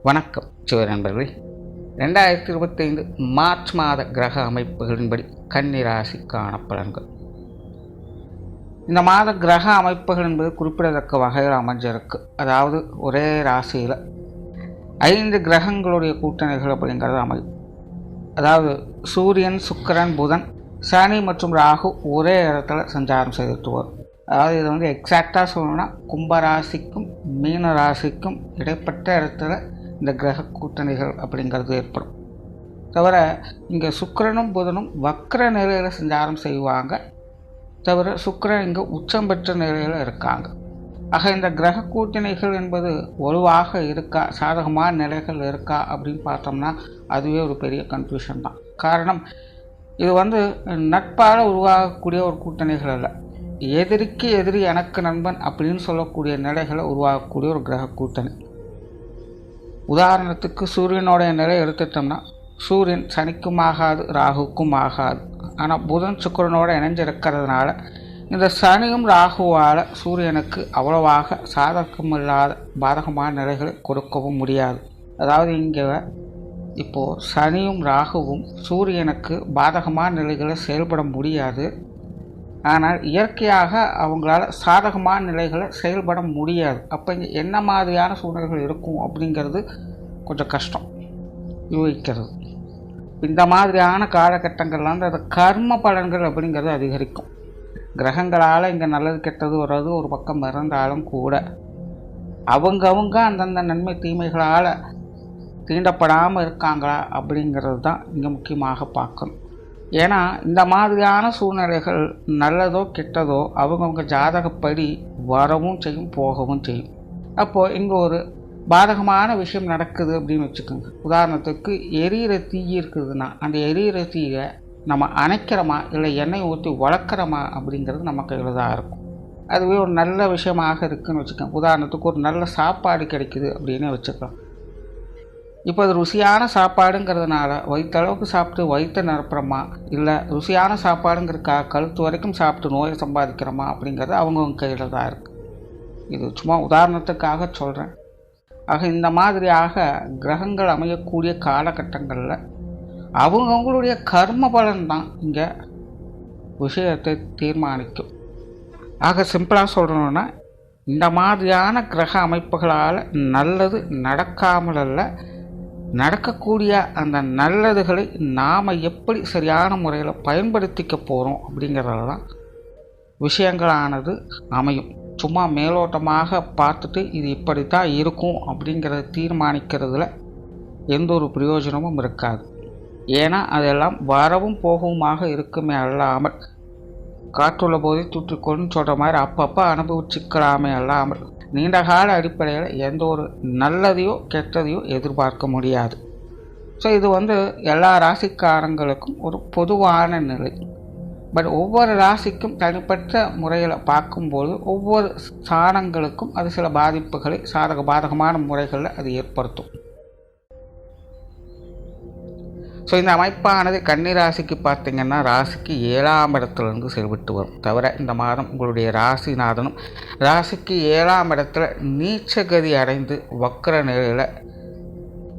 வணக்கம் சிவ நண்பர்களே. 2025 மார்ச் மாத கிரக அமைப்புகளின்படி கன்னி ராசிக்கான பலன்கள். இந்த மாத கிரக அமைப்புகள் என்பது குறிப்பிடத்தக்க வகையில் அமைஞ்சிருக்கு. அதாவது ஒரே ராசியில் 5 கிரகங்களுடைய கூட்டணிகள் அப்படிங்கிறது அமையும். அதாவது சூரியன், சுக்கிரன், புதன், சனி மற்றும் ராகு ஒரே இடத்துல சஞ்சாரம் செய்துட்டு வரும். அதாவது இது வந்து எக்ஸாக்டாக சொல்லணும்னா கும்பராசிக்கும் மீன ராசிக்கும் இடைப்பட்ட இடத்துல இந்த கிரக கூட்டணிகள் அப்படிங்கிறது ஏற்படும். தவிர இங்கே சுக்கிரனும் புதனும் வக்ர நிலையில் சஞ்சாரம் செய்வாங்க. தவிர சுக்கிரன் இங்கே உச்சம் பெற்ற நிலையில் இருக்காங்க. ஆக இந்த கிரக கூட்டணிகள் என்பது வலுவாக இருக்கா, சாதகமான நிலைகள் இருக்கா அப்படின்னு பார்த்தோம்னா அதுவே ஒரு பெரிய கன்ஃபியூஷன் தான். காரணம், இது வந்து நட்பால் உருவாகக்கூடிய ஒரு கூட்டணிகள் அல்ல. எதிரிக்கு எதிரி எனக்கு நண்பன் அப்படின்னு சொல்லக்கூடிய நிலைகளை உருவாகக்கூடிய ஒரு கிரக கூட்டணி. உதாரணத்துக்கு சூரியனுடைய நிலை எடுத்துட்டோம்னா சூரியன் சனிக்கும் ஆகாது, ராகுக்கும் ஆகாது. ஆனால் புதன் சுக்கிரனோட இணைஞ்சிருக்கிறதுனால இந்த சனியும் ராகுவால் சூரியனுக்கு அவ்வளவாக சாதகமில்லாத பாதகமான நிலைகளை கொடுக்கவும் முடியாது. அதாவது இங்கே இப்போது சனியும் ராகுவும் சூரியனுக்கு பாதகமான நிலைகளை செயல்பட முடியாது. ஆனால் இயற்கையாக அவங்களால சாதகமான நிலைகளை செயல்பட முடியாது. அப்போ இங்கே என்ன மாதிரியான சூழ்நிலைகள் இருக்கும் அப்படிங்கிறது கொஞ்சம் கஷ்டம் யூகிக்கிறது. இந்த மாதிரியான காலகட்டங்கள்லாம் அந்த கர்ம பலன்கள் அப்படிங்கிறது அதிகரிக்கும். கிரகங்களால் இங்கே நல்லது கெட்டது வர்றது ஒரு பக்கம் இருந்தாலும் கூட அவங்கவுங்க அந்தந்த நன்மை தீமைகளால் தீண்டப்படாமல் இருக்காங்களா அப்படிங்கிறது தான் இங்கே முக்கியமாக பார்க்கணும். ஏன்னா இந்த மாதிரியான சூழ்நிலைகள் நல்லதோ கெட்டதோ அவங்கவுங்க ஜாதகப்படி வரவும் செய்யும், போகவும் செய்யும். அப்போது இங்கே ஒரு பாதகமான விஷயம் நடக்குது அப்படின்னு வச்சுக்கோங்க. உதாரணத்துக்கு எரியிற தீ இருக்குதுன்னா அந்த எரியிற தீயை நம்ம அணைக்கிறோமா இல்லை எண்ணெய் ஊற்றி வளர்க்குறோமா அப்படிங்கிறது நம்ம கையில் தான் இருக்கும். அதுவே ஒரு நல்ல விஷயமாக இருக்குதுன்னு வச்சுக்கோங்க. உதாரணத்துக்கு ஒரு நல்ல சாப்பாடு கிடைக்குது அப்படின்னு வச்சுக்கலாம். இப்போ அது ருசியான சாப்பாடுங்கிறதுனால வயிற்றளவுக்கு சாப்பிட்டு வயிற்றை நிரப்புறோமா இல்லை ருசியான சாப்பாடுங்கிறதுக்காக கழுத்து வரைக்கும் சாப்பிட்டு நோயை சம்பாதிக்கிறோமா அப்படிங்கிறது அவங்கவுங்க கையில் தான் இருக்குது. இது சும்மா உதாரணத்துக்காக சொல்கிறேன். ஆக இந்த மாதிரியாக கிரகங்கள் அமையக்கூடிய காலகட்டங்களில் அவங்கவுங்களுடைய கர்ம பலன் தான் இங்கே விஷயத்தை தீர்மானிக்கும். ஆக சிம்பிளாக சொல்லணுன்னா இந்த மாதிரியான கிரக அமைப்புகளால் நல்லது நடக்காமல் அல்ல, நடக்கக்கூடிய அந்த நல்லதுகளை நாம் எப்படி சரியான முறையில் பயன்படுத்திக்க போகிறோம் அப்படிங்கிறதுல தான் விஷயங்களானது அமையும். சும்மா மேலோட்டமாக பார்த்துட்டு இது இப்படித்தான் இருக்கும் அப்படிங்கிறத தீர்மானிக்கிறதுல எந்த ஒரு பிரயோஜனமும் இருக்காது. ஏன்னா அதெல்லாம் வரவும் போகவுமாக இருக்குமே அல்லாமல் காற்றுள்ள போதே தூற்றிக்கொள்ளுன்னு சொல்கிற மாதிரி அப்பப்போ அனுபவிச்சுக்கலாமே அல்லாமல் நீண்டகால அடிப்படையில் எந்த ஒரு நல்லதையோ கெட்டதையோ எதிர்பார்க்க முடியாது. ஸோ இது வந்து எல்லா ராசிக்காரங்களுக்கும் ஒரு பொதுவான நிலை. பட் ஒவ்வொரு ராசிக்கும் தனிப்பட்ட முறையில் பார்க்கும்போது ஒவ்வொரு ஸ்தானங்களுக்கும் அது சில பாதிப்புகளை பாதகமான முறைகளில் அது ஏற்படுத்தும். ஸோ இந்த அமைப்பானது கன்னி ராசிக்கு பார்த்திங்கன்னா ராசிக்கு 7ஆம் இடத்துலேருந்து செயல்பட்டு வரும். தவிர இந்த மாதம் உங்களுடைய ராசிநாதனும் ராசிக்கு 7ஆம் இடத்துல நீச்சகதி அடைந்து வக்ர நிலையில்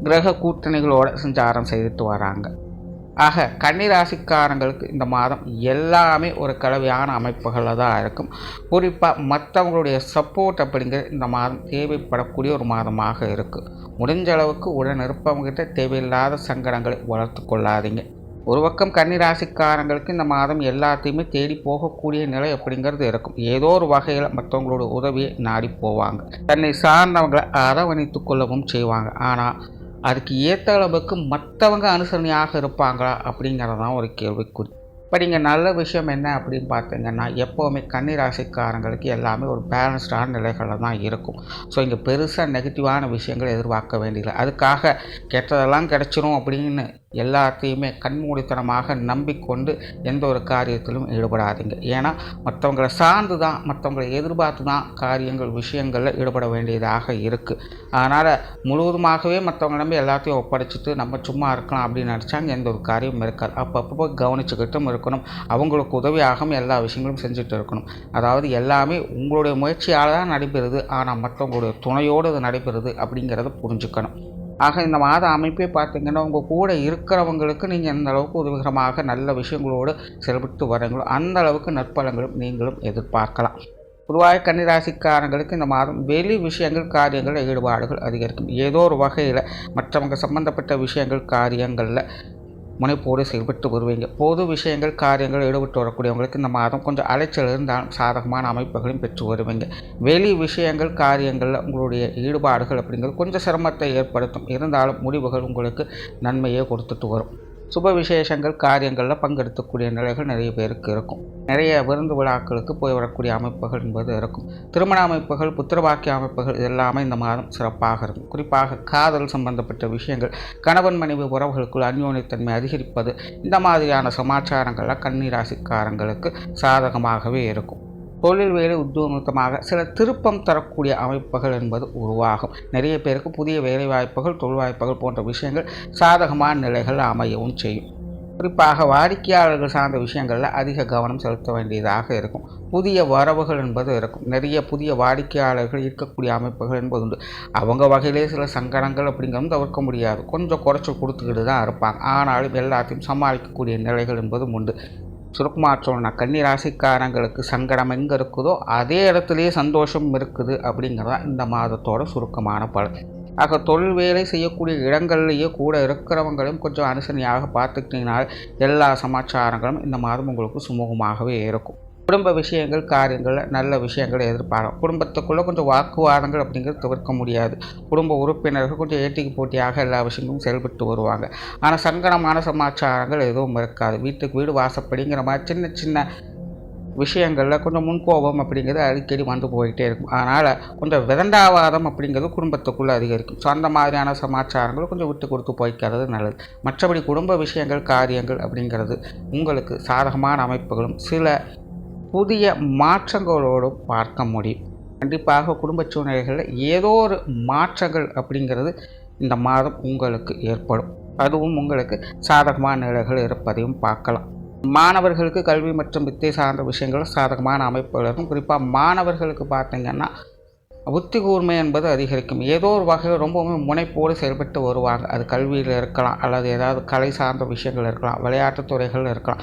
கிரக கூட்டணிகளோடு சஞ்சாரம் செய்துட்டு வராங்க. ஆக கன்னி ராசிக்காரங்களுக்கு இந்த மாதம் எல்லாமே ஒரு கலவையான அமைப்புகளில் தான் இருக்கும். குறிப்பாக மற்றவங்களுடைய சப்போர்ட் அப்படிங்கிறது இந்த மாதம் தேவைப்படக்கூடிய ஒரு மாதமாக இருக்குது. முடிஞ்ச அளவுக்கு உடன் இருப்பவங்ககிட்ட தேவையில்லாத சங்கடங்களை வளர்த்து கொள்ளாதீங்க. ஒரு பக்கம் கன்னி ராசிக்காரங்களுக்கு இந்த மாதம் எல்லாத்தையுமே தேடி போகக்கூடிய நிலை அப்படிங்கிறது இருக்கும். ஏதோ ஒரு வகையில் மற்றவங்களோட உதவியை நாடி போவாங்க. தன்னை சார்ந்தவங்களை அரவணைத்து கொள்ளவும் செய்வாங்க. ஆனால் அதுக்கு ஏற்ற அளவுக்கு மற்றவங்க அனுசரணையாக இருப்பாங்களா அப்படிங்கிறதான் ஒரு கேள்விக்குறி. இப்போ நீங்கள் நல்ல விஷயம் என்ன அப்படின்னு பார்த்தீங்கன்னா எப்போவுமே கன்னி ராசிக்காரங்களுக்கு எல்லாமே ஒரு பேலன்ஸ்டான நிலைகளில் தான் இருக்கும். ஸோ இங்கே பெருசாக நெகட்டிவான விஷயங்களை எதிர்பார்க்க வேண்டியதில்லை. அதுக்காக கெட்டதெல்லாம் கிடச்சிரும் அப்படின்னு எல்லாத்தையுமே கண்மூடித்தனமாக நம்பிக்கொண்டு எந்த ஒரு காரியத்திலும் ஈடுபடாதீங்க. ஏன்னா மற்றவங்களை சார்ந்து தான், மற்றவங்களை எதிர்பார்த்து தான் காரியங்கள் விஷயங்களில் ஈடுபட வேண்டியதாக இருக்குது. அதனால் முழுவதுமாகவே மற்றவங்க நம்பி எல்லாத்தையும் ஒப்படைச்சிட்டு நம்ம சும்மா இருக்கலாம் அப்படின்னு நினச்சாங்க எந்த ஒரு காரியமும் இருக்காது. அப்பப்போ கவனிச்சுக்கிட்டும் இருக்கணும். அவங்களுக்கு உதவியாகவும் எல்லா விஷயங்களும் செஞ்சுட்டு இருக்கணும். அதாவது எல்லாமே உங்களுடைய முயற்சியால் தான் நடைபெறுது, ஆனால் மற்றவங்களுடைய துணையோடு அது நடைபெறுது அப்படிங்கிறத புரிஞ்சுக்கணும். ஆக இந்த மாத அமைப்பே பார்த்திங்கன்னா உங்கள் கூட இருக்கிறவங்களுக்கு நீங்கள் எந்த அளவுக்கு உதவிகரமாக நல்ல விஷயங்களோடு செயல்பட்டு வரீங்களோ அந்த அளவுக்கு நற்பலங்களும் நீங்களும் எதிர்பார்க்கலாம். பொதுவாக கன்னிராசிக்காரங்களுக்கு இந்த மாதம் வெளி விஷயங்கள் காரியங்களில் ஈடுபாடுகள் அதிகரிக்கும். ஏதோ ஒரு வகையில் மற்றவங்க சம்பந்தப்பட்ட விஷயங்கள் காரியங்களில் முனைப்போடு செயல்பட்டு வருவீங்க. பொது விஷயங்கள் காரியங்கள் ஈடுபட்டு வரக்கூடியவங்களுக்கு இந்த மாதம் கொஞ்சம் அலைச்சல் இருந்தாலும் சாதகமான அமைப்புகளையும் பெற்று வருவீங்க. வெளி விஷயங்கள் காரியங்களில் உங்களுடைய ஈடுபாடுகள் அப்படிங்கிறது கொஞ்சம் சிரமத்தை ஏற்படுத்தும். இருந்தாலும் முடிவுகள் உங்களுக்கு நன்மையே கொடுத்துட்டு வரும். சுப விசேஷங்கள் காரியங்களில் பங்கெடுக்கக்கூடிய நிலைகள் நிறைய பேருக்கு இருக்கும். நிறைய விருந்து விழாக்களுக்கு போய் வரக்கூடிய அமைப்புகள் என்பது இருக்கும். திருமண அமைப்புகள், புத்திரபாக்கிய அமைப்புகள் இதெல்லாமே இந்த மாதம் சிறப்பாக இருக்கும். குறிப்பாக காதல் சம்பந்தப்பட்ட விஷயங்கள், கணவன் மனைவி உறவுகளுக்குள் அந்யோன்யத்தன்மை அதிகரிப்பது, இந்த மாதிரியான சமாச்சாரங்கள்லாம் கன்னிராசிக்காரங்களுக்கு சாதகமாகவே இருக்கும். தொழில் வேலை உத்தியோகமாக சில திருப்பம் தரக்கூடிய அமைப்புகள் என்பது உருவாகும். நிறைய பேருக்கு புதிய வேலை வாய்ப்புகள், தொழில் வாய்ப்புகள் போன்ற விஷயங்கள் சாதகமான நிலைகள் அமையவும் செய்யும். குறிப்பாக வாடிக்கையாளர்கள் சார்ந்த விஷயங்களில் அதிக கவனம் செலுத்த வேண்டியதாக இருக்கும். புதிய வரவுகள் என்பது இருக்கும். நிறைய புதிய வாடிக்கையாளர்கள் இருக்கக்கூடிய அமைப்புகள் என்பது உண்டு. அவங்க வகையிலே சில சங்கடங்கள் அப்படிங்கிறது தவிர்க்க முடியாது. கொஞ்சம் குறைச்சல் கொடுத்துக்கிட்டு தான் இருப்பாங்க. ஆனாலும் எல்லாத்தையும் சமாளிக்கக்கூடிய நிலைகள் என்பதும் உண்டு. சுருக்கமாக சொல்லணும்னா கன்னிராசிக்காரங்களுக்கு சங்கடம் எங்கே இருக்குதோ அதே இடத்துலையே சந்தோஷம் இருக்குது அப்படிங்கிறதான் இந்த மாதத்தோட சுருக்கமான பலன். ஆக தொழில் வேலை செய்யக்கூடிய இடங்கள்லேயே கூட இருக்கிறவங்களையும் கொஞ்சம் அனுசரணையாக பார்த்துக்கிட்டீங்கன்னா எல்லா சமாச்சாரங்களும் இந்த மாதம் உங்களுக்கு சுமூகமாகவே இருக்கும். குடும்ப விஷயங்கள் காரியங்களில் நல்ல விஷயங்களை எதிர்பார்க்கலாம். குடும்பத்துக்குள்ளே கொஞ்சம் வாக்குவாதங்கள் அப்படிங்கிறது தவிர்க்க முடியாது. குடும்ப உறுப்பினர்கள் கொஞ்சம் ஏட்டிக்கு போட்டியாக எல்லா விஷயங்களும் செயல்பட்டு வருவாங்க. ஆனால் சங்கடமான சமாச்சாரங்கள் எதுவும் இருக்காது. வீட்டுக்கு வீடு வாசப்படிங்கிற மாதிரி சின்ன சின்ன விஷயங்களில் கொஞ்சம் முன்கோபம் அப்படிங்கிறது அடிக்கடி வந்து போயிட்டே இருக்கும். அதனால் கொஞ்சம் விதண்டாவாதம் அப்படிங்கிறது குடும்பத்துக்குள்ளே அதிகரிக்கும். ஸோ அந்த மாதிரியான சமாச்சாரங்கள் கொஞ்சம் விட்டு கொடுத்து போய்க்கிறது நல்லது. மற்றபடி குடும்ப விஷயங்கள் காரியங்கள் அப்படிங்கிறது உங்களுக்கு சாதகமான அமைப்புகளும் சில புதிய மாற்றங்களோடும் பார்க்க முடியும். கண்டிப்பாக குடும்ப சூழ்நிலைகளில் ஏதோ ஒரு மாற்றங்கள் அப்படிங்கிறது இந்த மாதம் உங்களுக்கு ஏற்படும். அதுவும் உங்களுக்கு சாதகமான நிலைகள் இருப்பதையும் பார்க்கலாம். மாணவர்களுக்கு கல்வி மற்றும் வித்தை சார்ந்த விஷயங்கள் சாதகமான அமைப்புகள் இருக்கும். குறிப்பாக மாணவர்களுக்கு பார்த்திங்கன்னா புத்தி கூர்மை என்பது அதிகரிக்கும். ஏதோ ஒரு வகையில் ரொம்பவுமே முனைப்போடு செயல்பட்டு வருவாங்க. அது கல்வியில் இருக்கலாம், அல்லது ஏதாவது கலை சார்ந்த விஷயங்கள் இருக்கலாம், விளையாட்டுத் துறைகள் இருக்கலாம்.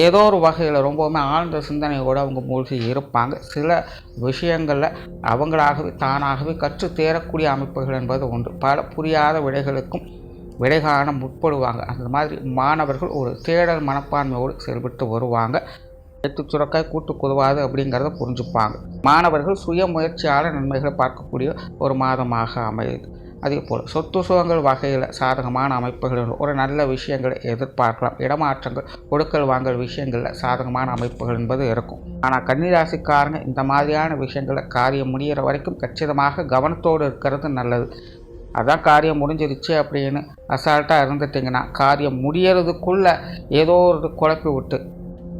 ஏதோ ஒரு வகையில் ரொம்பவுமே ஆழ்ந்த சிந்தனையோடு அவங்க மூழ்கி இருப்பாங்க. சில விஷயங்களில் அவங்களாகவே தானாகவே கற்று தேரக்கூடிய அமைப்புகள் என்பது உண்டு. பல புரியாத விடைகளுக்கும் விடை காண முற்படுவாங்க. அந்த மாதிரி மாணவர்கள் ஒரு தேடல் மனப்பான்மையோடு செயல்பட்டு வருவாங்க. எட்டு சுரக்காய் கூட்டு குதவாது அப்படிங்கிறத புரிஞ்சுப்பாங்க. மாணவர்கள் சுய முயற்சியால் நன்மைகளை பார்க்கக்கூடிய ஒரு மாதமாக அமையுது. அதே போல் சொத்து சுகங்கள் வகையில் சாதகமான அமைப்புகள் ஒரு நல்ல விஷயங்களை எதிர்பார்க்கலாம். இடமாற்றங்கள் கொடுக்கல் வாங்கல் விஷயங்களில் சாதகமான அமைப்புகள் என்பது இருக்கும். ஆனால் கன்னிராசிக்காரங்க இந்த மாதிரியான விஷயங்களை காரியம் முடிகிற வரைக்கும் கச்சிதமாக கவனத்தோடு இருக்கிறது நல்லது. அதான் காரியம் முடிஞ்சிருச்சு அப்படின்னு அசால்ட்டாக இருந்துட்டிங்கன்னா காரியம் முடியறதுக்குள்ளே ஏதோ ஒரு குழப்பி விட்டு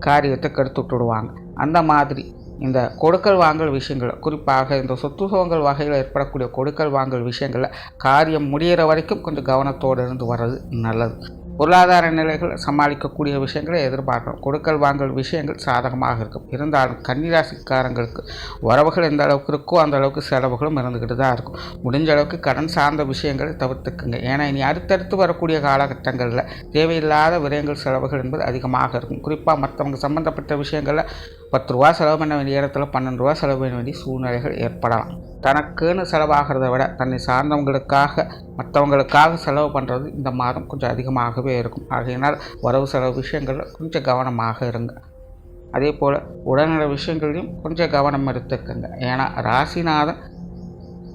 காரியத்தை கெடுத்து விட்டுடுவாங்க. அந்த மாதிரி இந்த கொடுக்கல் வாங்கல் விஷயங்கள், குறிப்பாக இந்த சொத்து சுகங்கள் வகையில் ஏற்படக்கூடிய கொடுக்கல் வாங்கல் விஷயங்களில் காரியம் முடிகிற வரைக்கும் கொஞ்சம் கவனத்தோடு இருந்து வர்றது நல்லது. பொருளாதார நிலைகள் சமாளிக்கக்கூடிய விஷயங்களை எதிர்பார்க்கணும். கொடுக்கல் வாங்கல் விஷயங்கள் சாதகமாக இருக்கும். இருந்தாலும் கன்னிராசிக்காரங்களுக்கு வரவுகள் எந்த அளவுக்கு இருக்கோ அந்த அளவுக்கு செலவுகளும் இருந்துக்கிட்டு தான் இருக்கும். முடிஞ்ச அளவுக்கு கடன் சார்ந்த விஷயங்களை தவிர்த்துக்குங்க. ஏன்னா இனி அடுத்தடுத்து வரக்கூடிய காலகட்டங்களில் தேவையில்லாத விரயங்கள் செலவுகள் என்பது அதிகமாக இருக்கும். குறிப்பாக மற்றவங்க சம்மந்தப்பட்ட விஷயங்களில் 10 ரூபா செலவு பண்ண வேண்டிய இடத்துல 12 ரூபா செலவு பண்ண வேண்டிய சூழ்நிலைகள் ஏற்படலாம். தனக்குன்னு செலவாகிறத விட தன்னை சார்ந்தவங்களுக்காக மற்றவங்களுக்காக செலவு பண்ணுறது இந்த மாதம் கொஞ்சம் அதிகமாகவே இருக்கும். ஆகையினால் வரவு செலவு விஷயங்களில் கொஞ்சம் கவனமாக இருங்க. அதே போல் உடல்நல விஷயங்களையும் கொஞ்சம் கவனம் எடுத்துக்கங்க. ஏன்னா ராசிநாதன்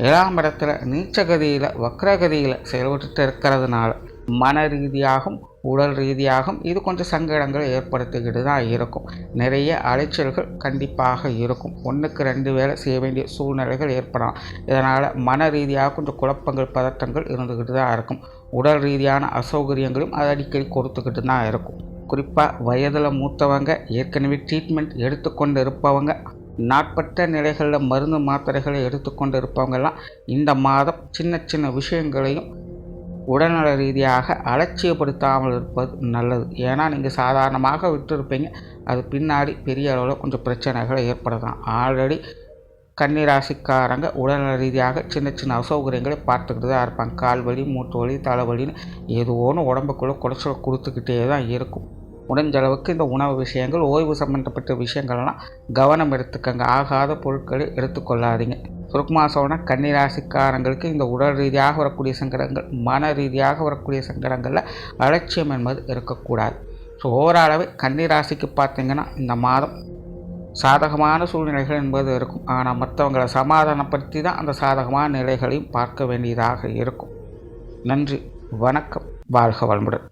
7ஆம் இடத்துல நீச்சகதியில் வக்ரகதியில் செயல்பட்டு இருக்கிறதுனால மன ரீதியாகவும் உடல் ரீதியாகவும் இது கொஞ்சம் சங்கடங்களை ஏற்படுத்திக்கிட்டு தான் இருக்கும். நிறைய அலைச்சல்கள் கண்டிப்பாக இருக்கும். 1க்கு 2 வேலை செய்ய வேண்டிய சூழ்நிலைகள் ஏற்படலாம். இதனால் மன ரீதியாக கொஞ்சம் குழப்பங்கள் பதட்டங்கள் இருந்துக்கிட்டு தான் இருக்கும். உடல் ரீதியான அசௌகரியங்களும் அது அடிக்கடி கொடுத்துக்கிட்டு தான் இருக்கும். குறிப்பாக வயதில் மூத்தவங்க, ஏற்கனவே ட்ரீட்மெண்ட் எடுத்துக்கொண்டு இருப்பவங்க, நாட்பட்ட நிலைகளில் மருந்து மாத்திரைகளை எடுத்துக்கொண்டு இருப்பவங்கெல்லாம் இந்த மாதம் சின்ன சின்ன விஷயங்களையும் உடல்நல ரீதியாக அலட்சியப்படுத்தாமல் இருப்பது நல்லது. ஏன்னா நீங்கள் சாதாரணமாக விட்டுருப்பீங்க, அது பின்னாடி பெரிய அளவில் கொஞ்சம் பிரச்சனைகளை ஏற்படலாம். ஆல்ரெடி கன்னிராசிக்காரங்க உடல்நல ரீதியாக சின்ன சின்ன அசௌகரியங்களை பார்த்துக்கிட்டு தான் இருப்பாங்க. கால் வலி, மூட்டு வலி, தலைவலின்னு ஏதோ ஒன்று உடம்புக்குள்ளே குடைச்சலை கொடுத்துக்கிட்டே தான் இருக்கும். முடிஞ்ச அளவுக்கு இந்த உணவு விஷயங்கள், ஓய்வு சம்மந்தப்பட்ட விஷயங்கள்லாம் கவனம் எடுத்துக்கங்க. ஆகாத பொருட்களை எடுத்துக்கொள்ளாதீங்க. சுருக்கமாக சொல்லணும்னா கன்னிராசிக்காரங்களுக்கு இந்த உடல் ரீதியாக வரக்கூடிய சங்கடங்கள், மன ரீதியாக வரக்கூடிய சங்கடங்களில் அலட்சியம் என்பது இருக்கக்கூடாது. ஸோ ஓவராலாகவே கன்னிராசிக்கு பார்த்திங்கன்னா இந்த மாதம் சாதகமான சூழ்நிலைகள் என்பது இருக்கும். ஆனால் மற்றவங்களை சமாதானப்படுத்தி தான் அந்த சாதகமான நிலைகளையும் பார்க்க வேண்டியதாக இருக்கும். நன்றி, வணக்கம், வாழ்க வளமுடன்.